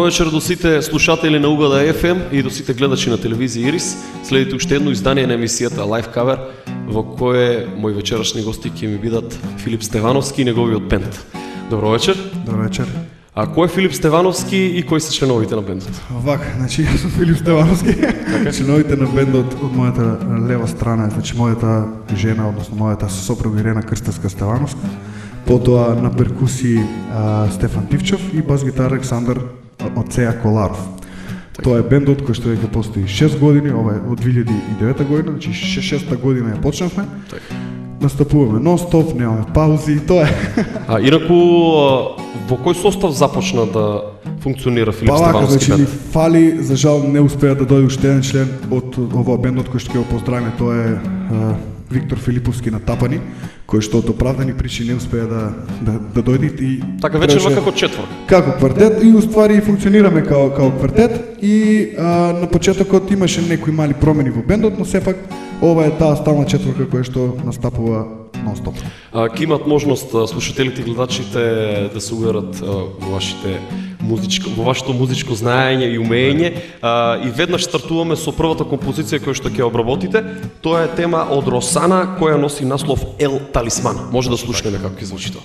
вечер до сите слушатели на Угада FM и до сите гледачи на телевизија Ирис. Следите уште едно издание на емисијата Live Cover, во кое мои вечерашни гости ќе ми бидат Филип Стевановски и неговиот бенд. Добро вечер. Добро вечер. А кој е Филип Стевановски и кои се членовите на бендот? Вака, значи јас сум Филип Стевановски. Членовите на бендот од мојата лева страна, значи мојата жена, односно мојата сопруга Ирена Крстевска Стевановска. Потоа на перкусии Стефан Тивчев и бас-гитара Александар Оцеја Коларов. Тоа е бендот кој што веќе постои 6 години, ова е од 2009 година, значи 6-та година ја почнавме. Настапуваме нон-стоп, немаме паузи, тоа е. Инаку, во кој состав започна да функционира Филип Стевановски бенд? Значи, фали, за жал не успеа да дојде уште еден член од овој бендот кој што ќе го поздравиме, тоа е Виктор Филиповски на тапани, кој што од оправдани причини не успеа да дојде и така вечерва како четврка. Како квартет и уствари функционираме како квартет и на почетокот имаше некои мали промени во бендот, но сепак ова е таа стална четврка која што настапува нон-стоп. Ке имат можност слушателите и гледачите да се уверат во вашето музичко знаење и умење, и веднаш стартуваме со првата композиција која што ќе обработите. Тоа е тема од Росана која носи наслов Ел Талисман. Може да слушнеме како ќе звучи тоа.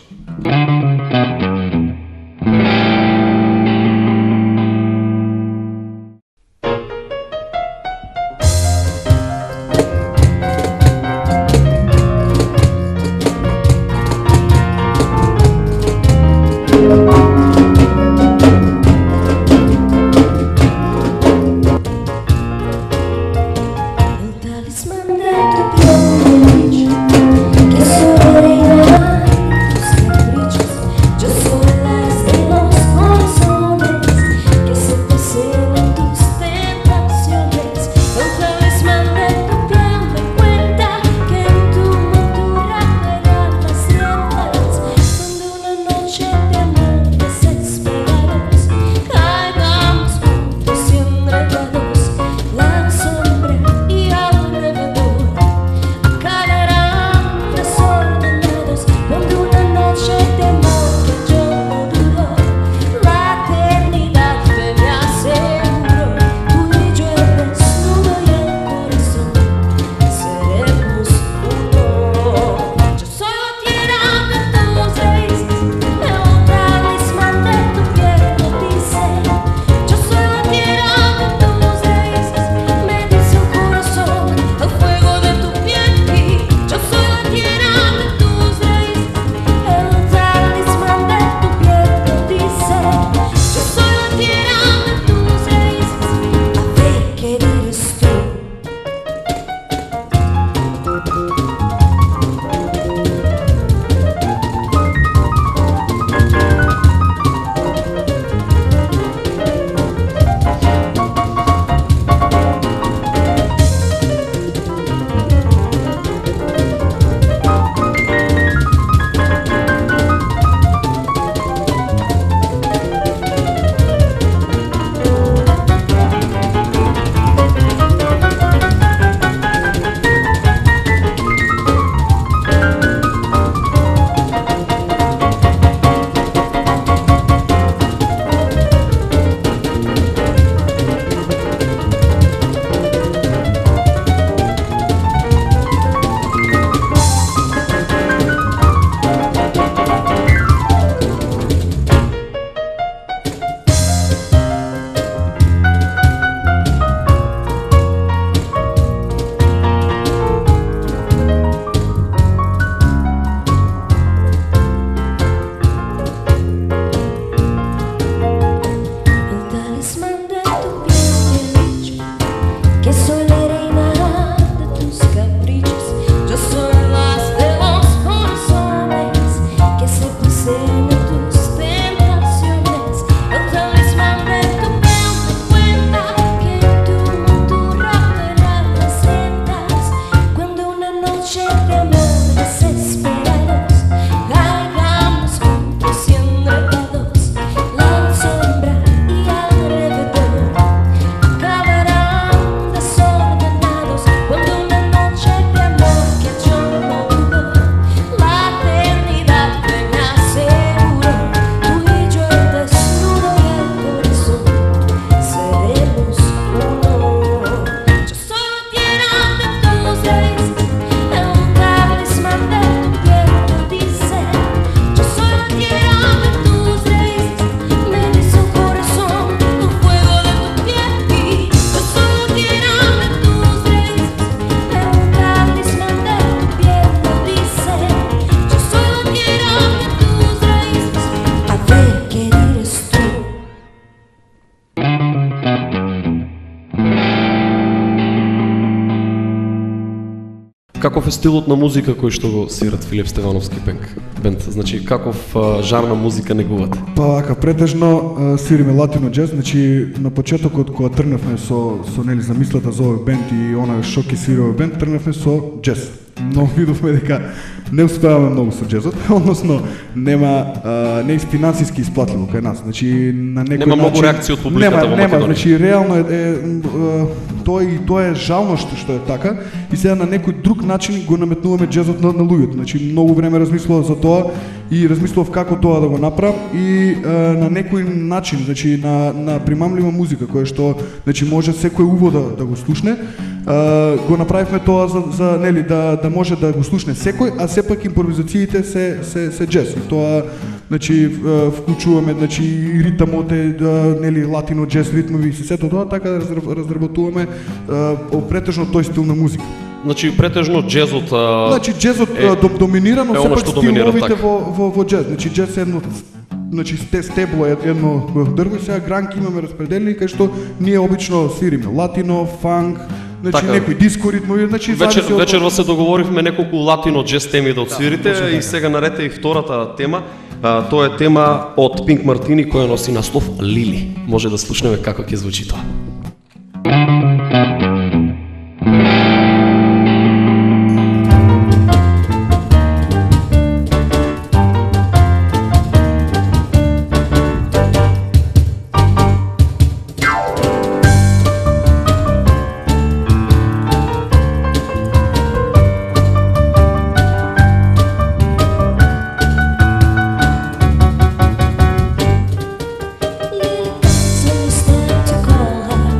каков е стилот на музика кој што го свират Филип Стевановски бенд? Значи, каков жар на музика негувате? Па вака, претежно свириме латино джез, значи на почетокот кога тргнавме со нели замислата за овој бенд и она што ќе свири овој бенд, тргнавме со джез. Но видовме дека не успеваме многу со джезот, односно не е финансиски исплатливо кај нас. Значи на некој нема многу реакција од публиката во Македонија. Нема, значи реално тоа е жално што е така и сега на некој друг начин го наметнуваме джезот на луѓето. Значи многу време размислував за тоа и размислував како тоа да го направам и на некој начин, значи на примамлива музика која што значи може секој уво да го слушне. Го направивме тоа за нели да може да го слушне секој, а сепак импровизациите се джез. И тоа значи вклучуваме значи и ритмот нели латино джез ритмови и сето тоа така да разработуваме претежно тој стил на музика. Значи претежно джезот Значи джезот доминира, но сепак стиловите во джез. Значи джез е едно значи стебло е едно дрво и сега гранки имаме распределени кај што ние обично свириме латино, фанк, значи така, некои диско ритмови, значи вечерва се договоривме неколку латино джез теми да отсвирите и сега нарете и втората тема. Тоа е тема од Пинк Мартини која носи наслов Лили. Може да слушнеме како ќе звучи тоа. So you start to call her.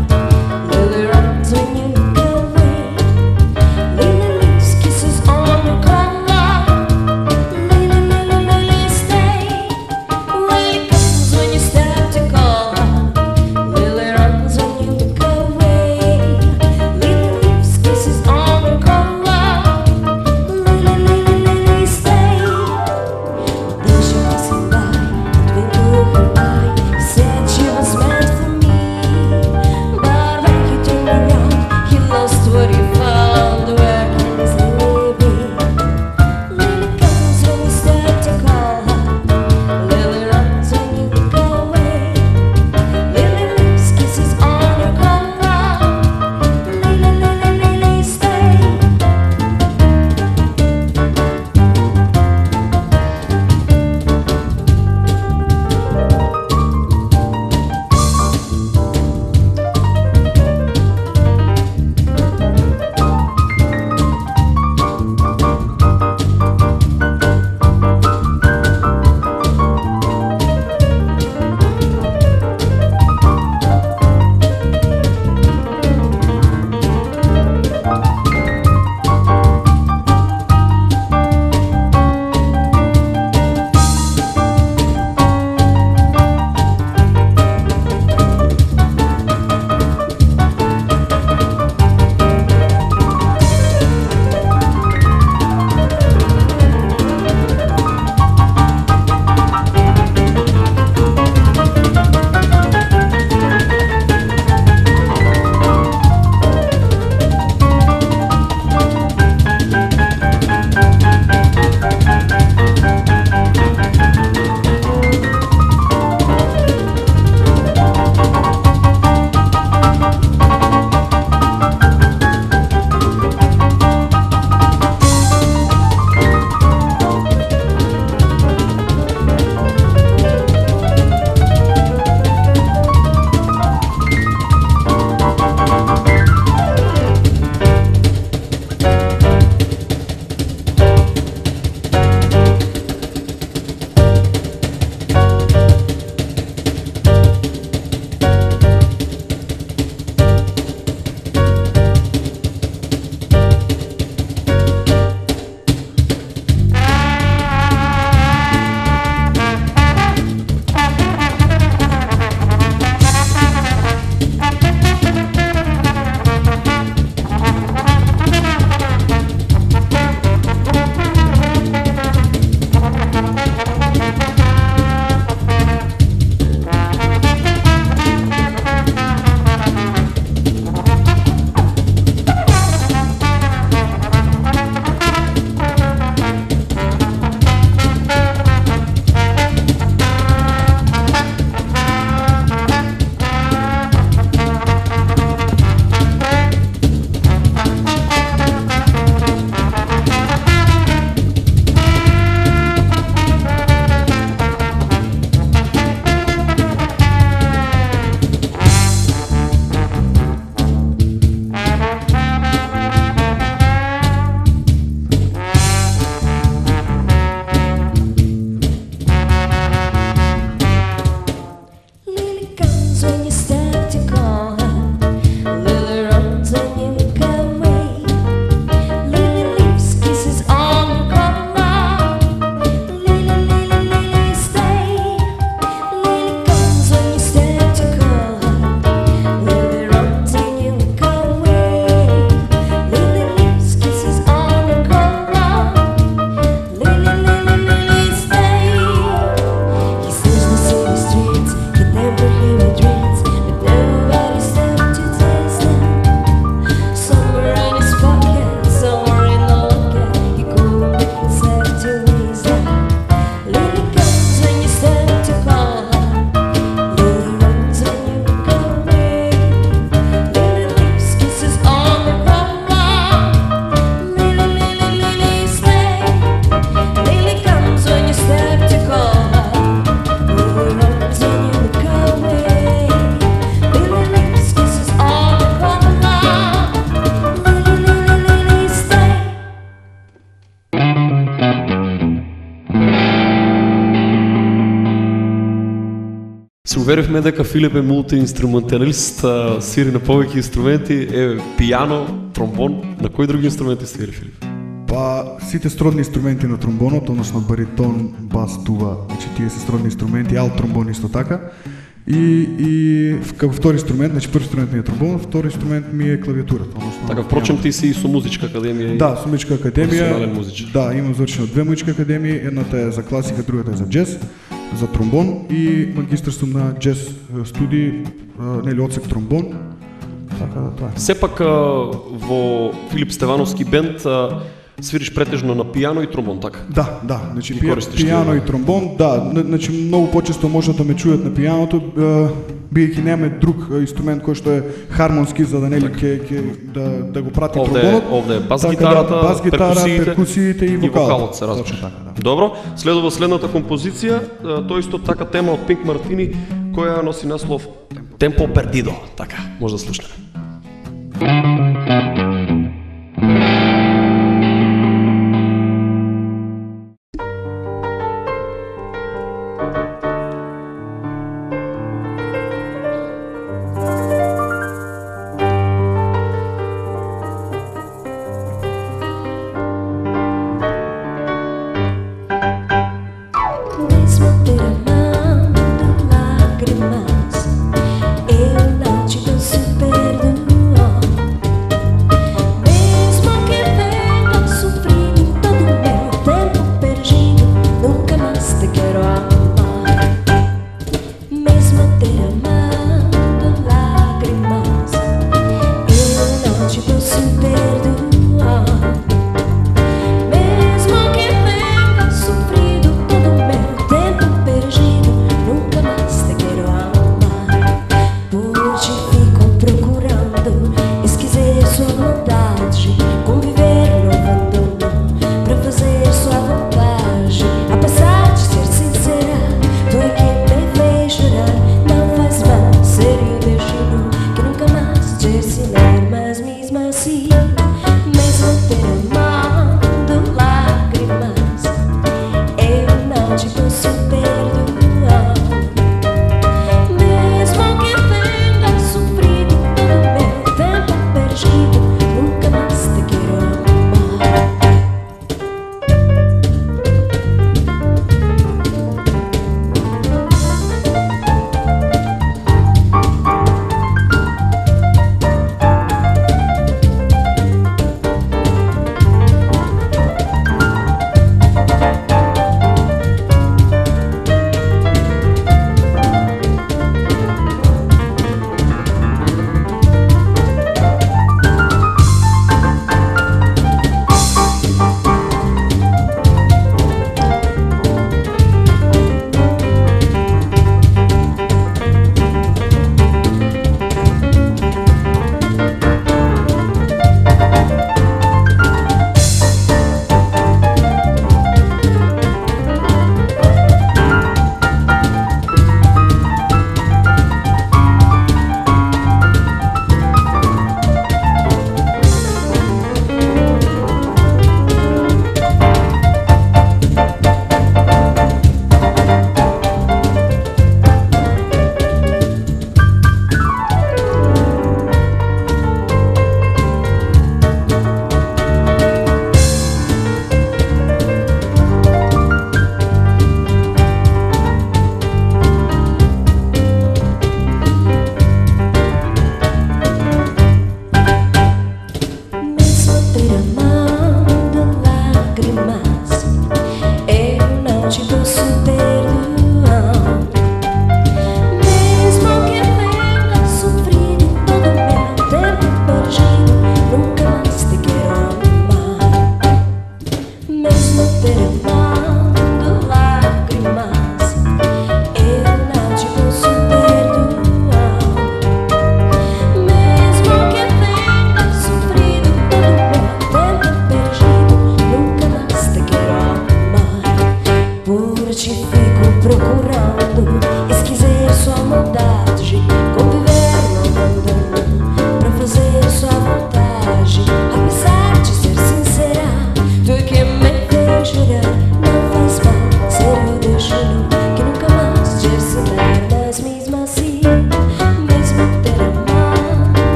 уверивме дека Филип е мултиинструменталист, свири на повеќе инструменти, пијано, тромбон, на кои други инструменти свири Филип? Па сите сродни инструменти на тромбонот, односно баритон, бас, туба, значи тие се сродни инструменти, алт тромбон исто така. И како втори инструмент, значи први инструмент ми е тромбон, втори инструмент ми е клавиатурата, односно. Така, впрочем ти си и со музичка академија. Да, со музичка академија. Професионален музичар. Да, имам завршено две музички академии, едната е за класика, другата е за джез, за тромбон и магистар сум на джез студии, нели одсек тромбон. Така да тоа е. Сепак во Филип Стевановски бенд свириш претежно на пијано и тромбон, така? Да, значи користиш пијано тие, и тромбон, да, значи многу почесто може да ме чујат на пијаното, бидејќи немаме друг инструмент кој што е хармонски за да нели да го прати тромбонот. Овде е бас Така гитарата, бас гитара, перкусиите перкусиите и вокалот се разбира. Точно така, да. Добро, следува следната композиција, тоа исто така тема од Пинк Мартини, која носи наслов Темпо Пердидо, така, може да слушнеме.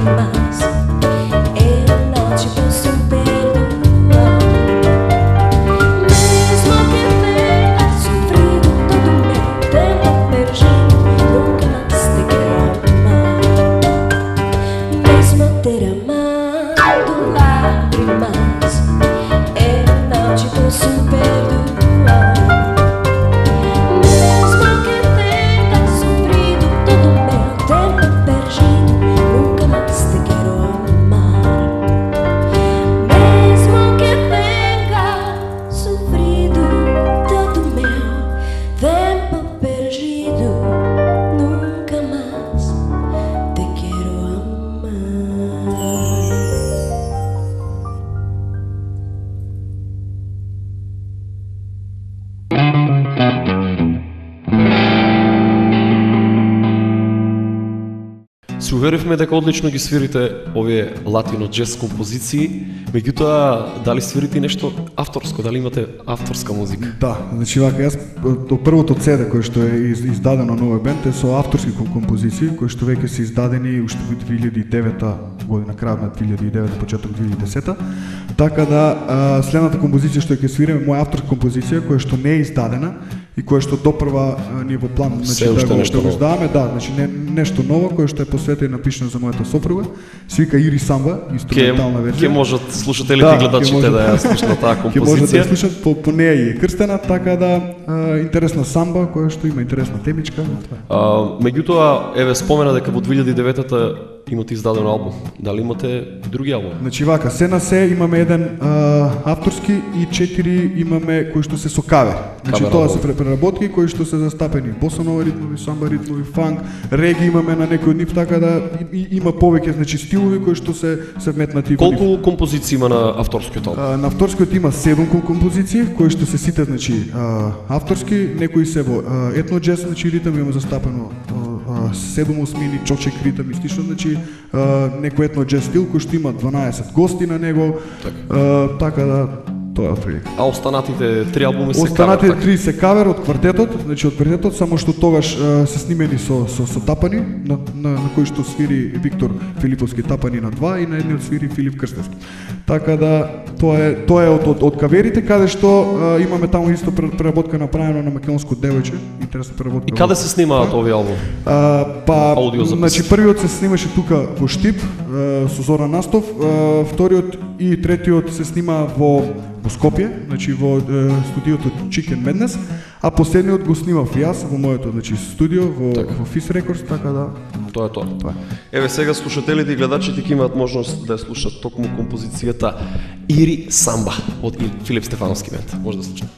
lágrimas. Eu não te posso perdoar. Mesmo que tenha sofrido todo o meu tempo perdido, nunca mais te quero amar. Mesmo ter amado lágrimas, eu não te posso perdoar. Mesmo que tenha sofrido todo o meu tempo perdido, nunca mais te quero amar. Mesmo que tenha sofrido todo o meu tempo perdido, nunca mais te quero amar. Се уверивме дека одлично ги свирите овие латино джез композиции, меѓутоа дали свирите нешто авторско, дали имате авторска музика? Да, значи вака, јас до првото CD кој што е издадено на овој бенд е со авторски композиции кои што веќе се издадени уште во 2009 година, крајот на 2009, почеток 2010. Така да следната композиција што ќе свириме е моја авторска композиција која што не е издадена и која што допрва ни во план, значи да го издаваме, да, значи нешто ново кое што е посветено и напишано за мојата сопруга. Се вика Ири Самба, инструментална верзија. Ке можат слушателите и гледачите да ја слушнат таа композиција. Ке можат да ја слушат, по неја е крстена, така да интересна самба која што има интересна темичка. Меѓутоа, еве спомена дека во 2009-та имате издаден албум. Дали имате други албум? Значи вака, се на се имаме еден авторски и 4 имаме кои што се со кавер. Значи тоа се преработки кои што се застапени босанова ритмови, самба ритмови, фанк, реги имаме на некои од нив, така да има повеќе значи стилови кои што се вметнати. Колку композиции има на авторскиот албум? На авторскиот има 7 композиции кои што се сите значи авторски, некои се во етно джез, значи ритам имаме застапено 7 осмини, чочек ритам и слично, значи некој етно джез стил кој што има 12 гости на него, така да тоа е отприлика. А останатите 3 албуми се кавер? Останатите 3 се кавер од квартетот, значи од квартетот, само што тогаш се снимени со тапани, на кои што свири Виктор Филиповски тапани на 2 и на едниот свири Филип Крстевски. Така да тоа е од каверите каде што имаме таму исто преработка направено на македонско девојче, интересна преработка. И каде се снимаат овие албуми? Значи првиот се снимаше тука во Штип со Зоран Настов, вториот и третиот се снима во Скопје, значи во студиото Chicken Madness, а последниот го снимав јас во моето значи студио во Fizz Records, така да тоа е тоа. Еве сега слушателите и гледачите ќе имаат можност да ја слушат токму композицијата Ири Самба од Филип Стефановски бенд. Може да слушате.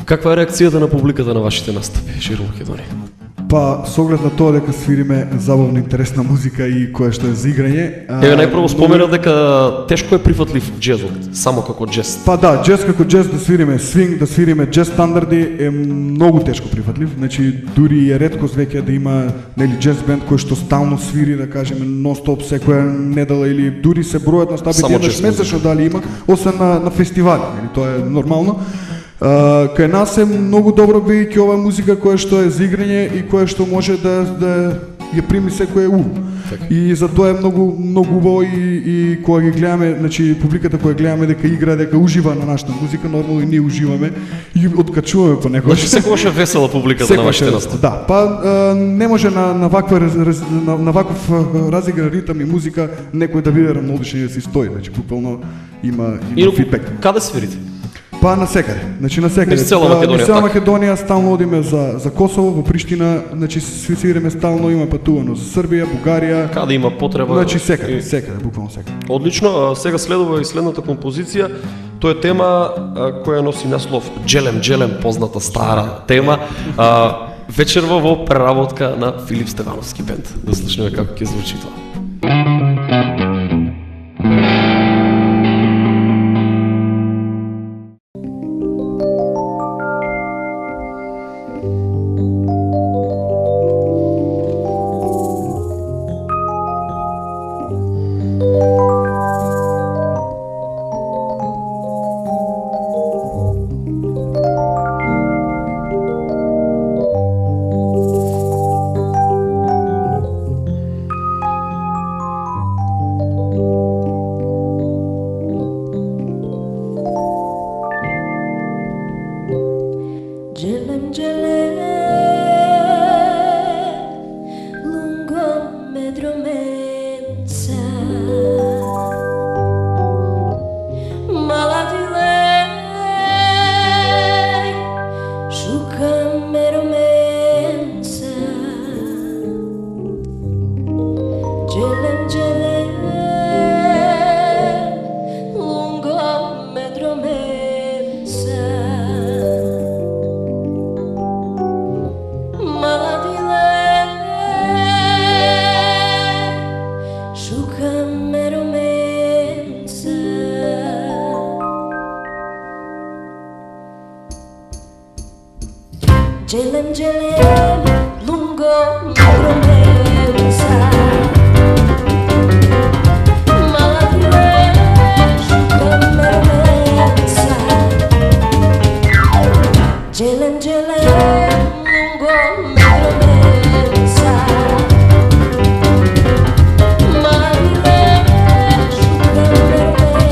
Каква е реакцијата на публиката на вашите настапи широм Македонија? Па, с оглед на тоа дека свириме забавна интересна музика и кое што е за играње. Еве најпрво спомена дека тешко е прифатлив џезот, само како џез. Па да, џез како џез да свириме свинг, да свириме џез стандарди е многу тешко прифатлив. Значи дури е реткост веќе да има нели џез бенд кој што стално свири, да кажеме нон-стоп секоја недела или дури се бројат настапите еднаш месечно дали има, освен на фестивали, нели тоа е нормално. Кај нас е многу добро бидејќи ова музика која што е за играње и која што може да ја прими секој ум. И за тоа е многу убаво и кога ги гледаме, значи публиката која гледаме дека игра, дека ужива на нашата музика, нормално и ние уживаме и откачуваме понекогаш. Значи секогаш е весела публиката на вашите настапи. Да, па не може на ваков разигран ритам и музика некој да биде рамнодушен и да си стои, значи буквално има фидбек. Каде свирите? Па насекаде, значи насекаде. Низ цела Македонија. Низ цела Македонија стално одиме за Косово, во Приштина, значи свириме стално, има патувано за Србија, Бугарија. Каде има потреба? Значи секаде, буквално секаде. Одлично, сега следува и следната композиција. Тоа е тема која носи наслов Джелем, Джелем, позната стара тема. Вечерва во преработка на Филип Стевановски бенд. Да слушнеме како ќе звучи тоа. Gelem, gelem, lungo medromenza, malavilej, šuka meromenca. Gelem, gelem, lungo medromenza. Gelem, gelem, lungo medromenza, malavilej, šuka meromenca. angele lungo metro mezza, ma riesci per vergogna.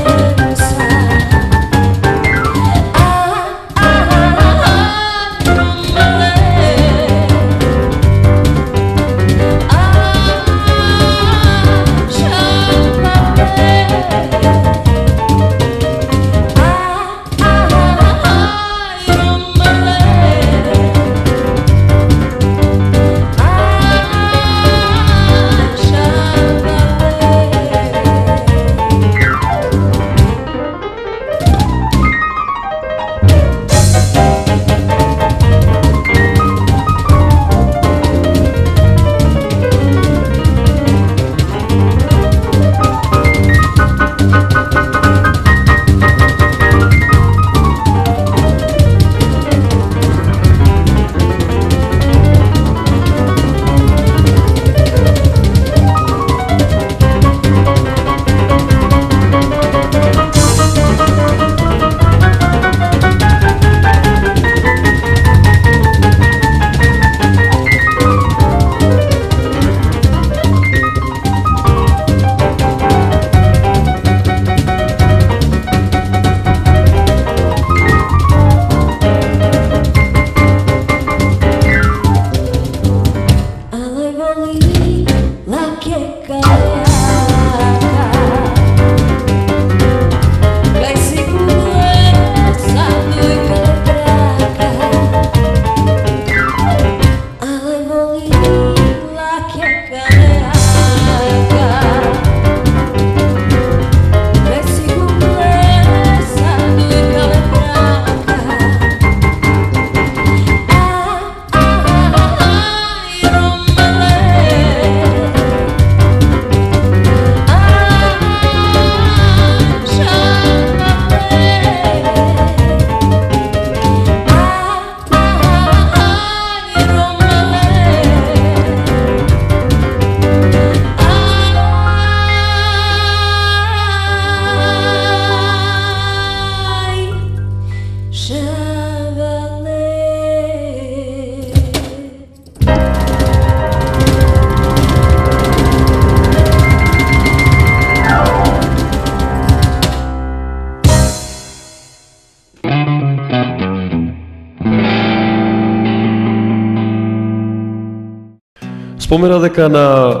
Спомена дека на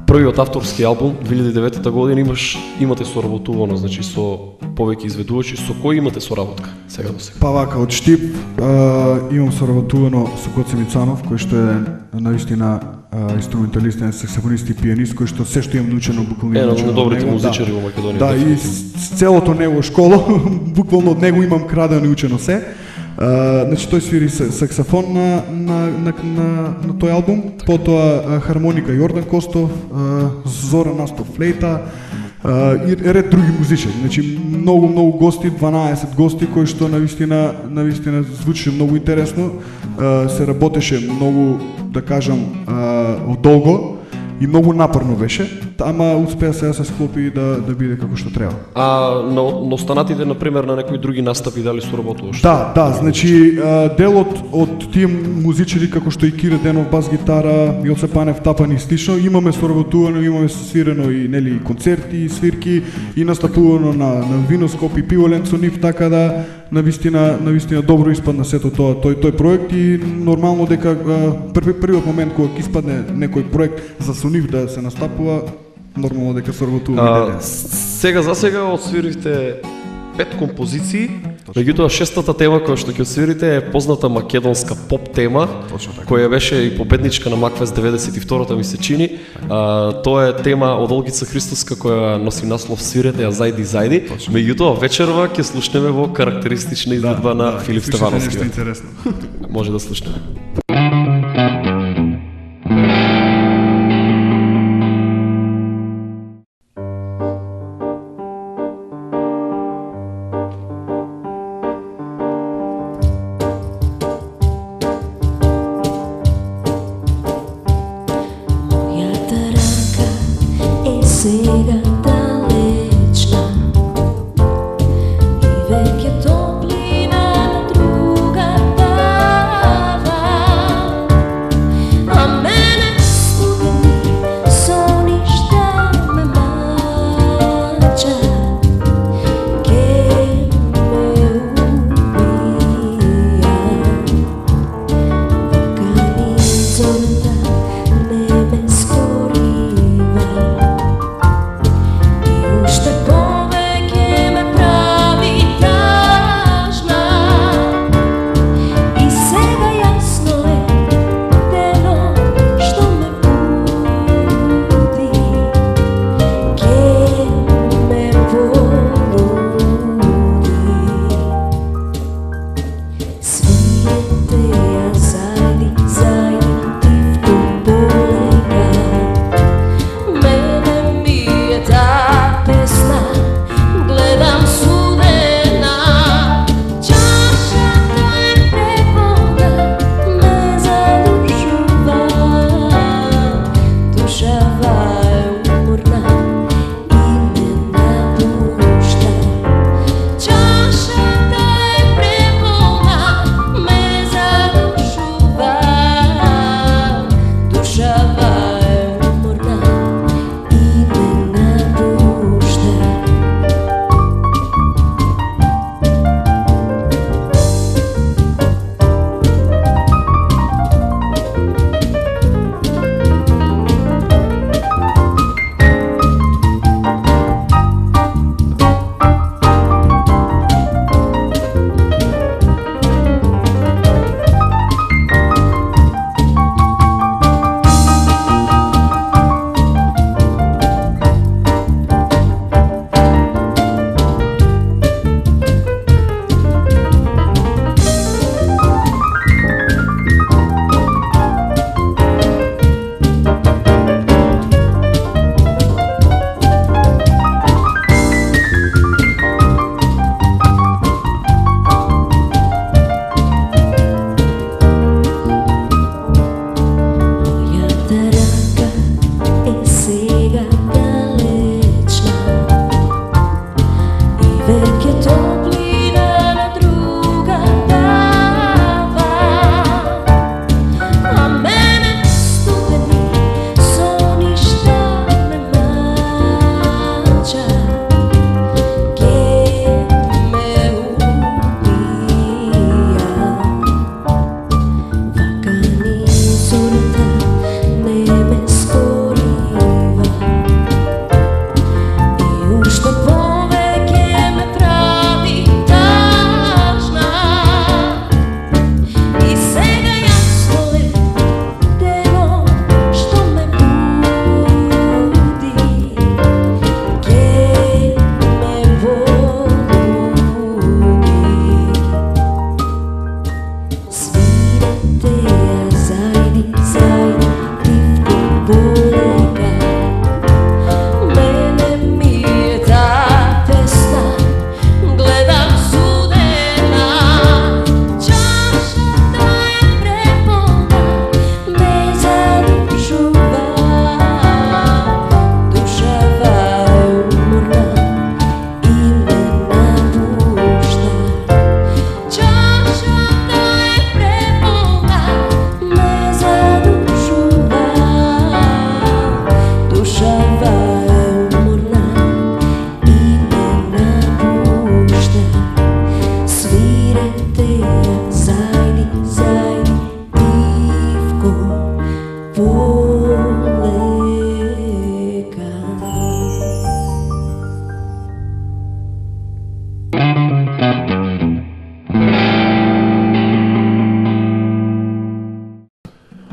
првиот авторски албум 2009 година имате соработувано, значи со повеќе изведувачи, со кои имате соработка сега до сега? Па вака, од Штип имам соработувано со Гоце Мицанов, кој што е наистина инструменталист, саксофонист и пианист, кој што се што имам научено буквално научено од добрите музичари во Македонија. Да, и целото негово школо, буквално од него имам крадено и учено се. Значи тој свири саксофон на тој албум, потоа хармоника Јордан Костов, Зора Настов флейта и ред други музичари. Значи многу гости, 12 гости кои што навистина звучи многу интересно, се работеше многу, да кажам, одолго и многу напорно беше, ама успеа сега се склопи да биде како што треба. А на останатите, например, на некои други настапи дали соработуваш? Да, значи делот од тие музичари како што и Кире Денов бас гитара, Јоце Панев тапан и слично, имаме соработувано, имаме свирено и нели концерти, и свирки и настапувано на Виноскоп и Пиволент со нив, така да навистина добро испадна сето тоа тој проект и нормално дека првиот момент кога ќе испадне некој проект за со нив да се настапува, нормално дека соработуваме. Сега за сега отсвиривте 5 композиции, меѓутоа шестата тема која што ќе отсвирите е позната македонска поп тема, која беше и победничка на Макфест 92-та ми се чини. Тоа е тема од Олгица Христоска која носи наслов Свирете ја зајди зајди. Меѓутоа вечерва ќе слушнеме во карактеристична изведба на Филип Стевановски. Може да слушнеме. Сега далечна и веќе топлина на другата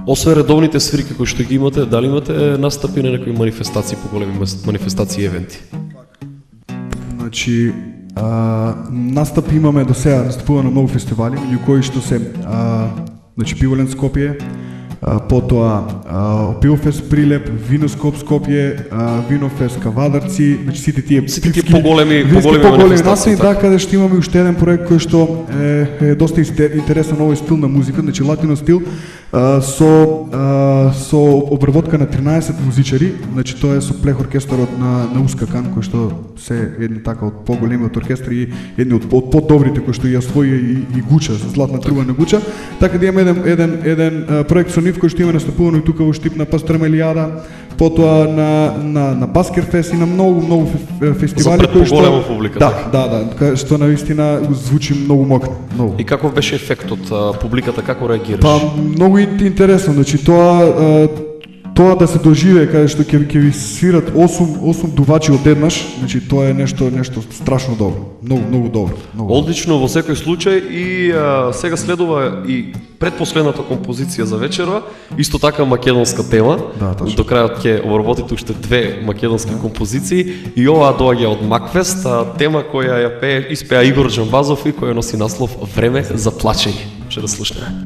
Освен редовните свирки кои што ги имате, дали имате настапи на некои манифестации, поголеми манифестации и евенти? Значи, настапи имаме до сега, настапува на многу фестивали, меѓу кои што се значи Пиволен Скопје, потоа Пилфест Прилеп, Виноскоп Скопје, Винофест Кавадарци, значи сите тие поголеми настапи, манифестации, да, каде што имаме уште еден проект кој што е доста интересен овој стил на музика, значи латино стил, со обработка на 13 музичари, значи тоа е со плех оркестарот на Ускакан, кој што се едни така од поголемиот оркестри и едни од подобрите кои што ја освои и Гуча, Златна труба на Гуча. Така да имаме еден проект со нив кој што има настапувано и тука во Штип на Пастрамелијада, потоа на Баскерфест и на многу фестивали кои што голема публика. Да, што навистина звучи многу мокно, многу. И каков беше ефектот, публиката како реагираше? Па многу интересно, значи тоа да се доживее каде што ќе ви свират 8 дувачи одеднаш, значи тоа е нешто страшно добро, многу добро. Одлично во секој случај и сега следува и предпоследната композиција за вечера, исто така македонска тема. Да, точно. До крајот ќе обработите уште две македонски композиции и оваа доаѓа од Макфест, тема која ја испеа Игор Джамбазов и која носи наслов Време за плачење. Ще да слушнеме.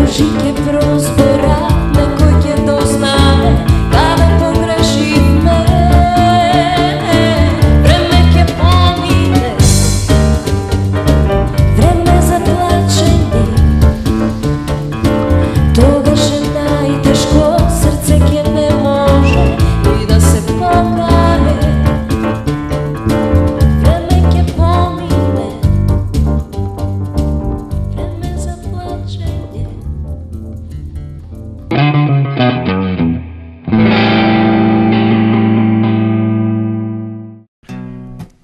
Кажи ќе прозбора, некој ќе дознае каде погрешивме. Време ќе помине, време за плачење. Тогаш е најтешко, срце ќе не може и да се покае. Време ќе помине, време за плачење.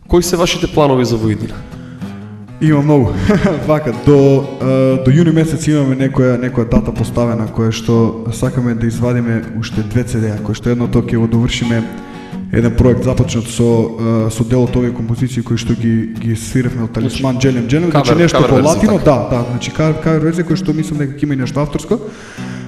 Кои се вашите планови за воиднина? Има многу. Вака, до јуни месец имаме некоја дата поставена која што сакаме да извадиме уште 2 CD-а, кој што едното ќе го довршиме еден проект започнат со дел од овие композиции кои што ги свиревме од Талисман, Джелем, значи кавер- нешто кавер по верзија, латино, така. да, значи кавер верзија кој што мислам дека ќе има и нешто авторско.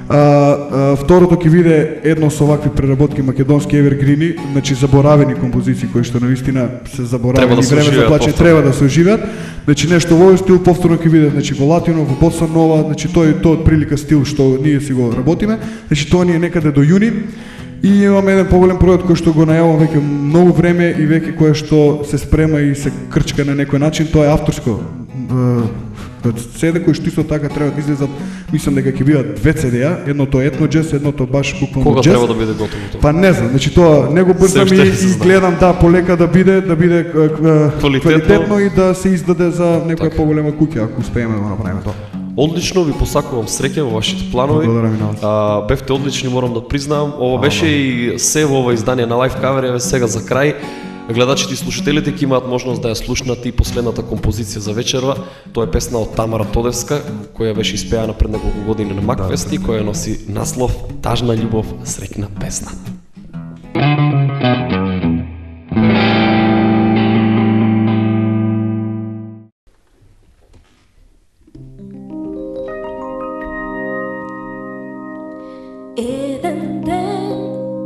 Второто ќе биде едно со вакви преработки македонски евергрини, значи заборавени композиции кои што навистина се заборавени, Треба да се време за оживеат плачење повторно. треба да се оживеат. Значи нешто во овој стил повторно ќе биде, значи во латино, во боса нова, значи тој од прилика стил што ние си го работиме. Значи тоа ни е некаде до јуни. И имаме еден поголем проект кој што го најавам веќе многу време и веќе кој што се спрема и се крчка на некој начин, тоа е авторско. CD кој што исто така треба да излезат, мислам дека ќе бидат 2 CD-а, едното етно джез, едното баш буквално Кога джез. треба да биде готово тоа? Па не знам, значи тоа не го брзам Се и, уште се и знае. гледам да полека да биде квалитетно и да се издаде за некоја Така. поголема куќа ако успееме да го направиме тоа. Одлично, ви посакувам среќа во вашите планови. Благодарам и на вас. Бевте одлични, морам да признавам. Ова беше и се во ова издание на Live Cover, еве сега за крај. Гледачите и слушателите ќе имаат можност да ја слушнат и последната композиција за вечерва. Тоа е песна од Тамара Тодевска, која беше испеана пред неколку години на Макфест и која носи наслов Тажна љубов, среќна песна. Еден ден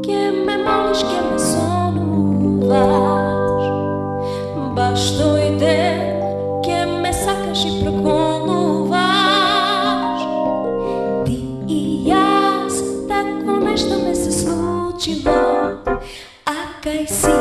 ќе ме молиш, ќе ме сонуваш. Баш тој ден ќе ме сакаш и проконуваш. Ти и јас, такво нешто ме се случило. А кај си